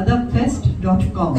adabfest.com.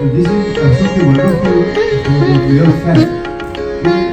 This is absolutely wonderful for the real fact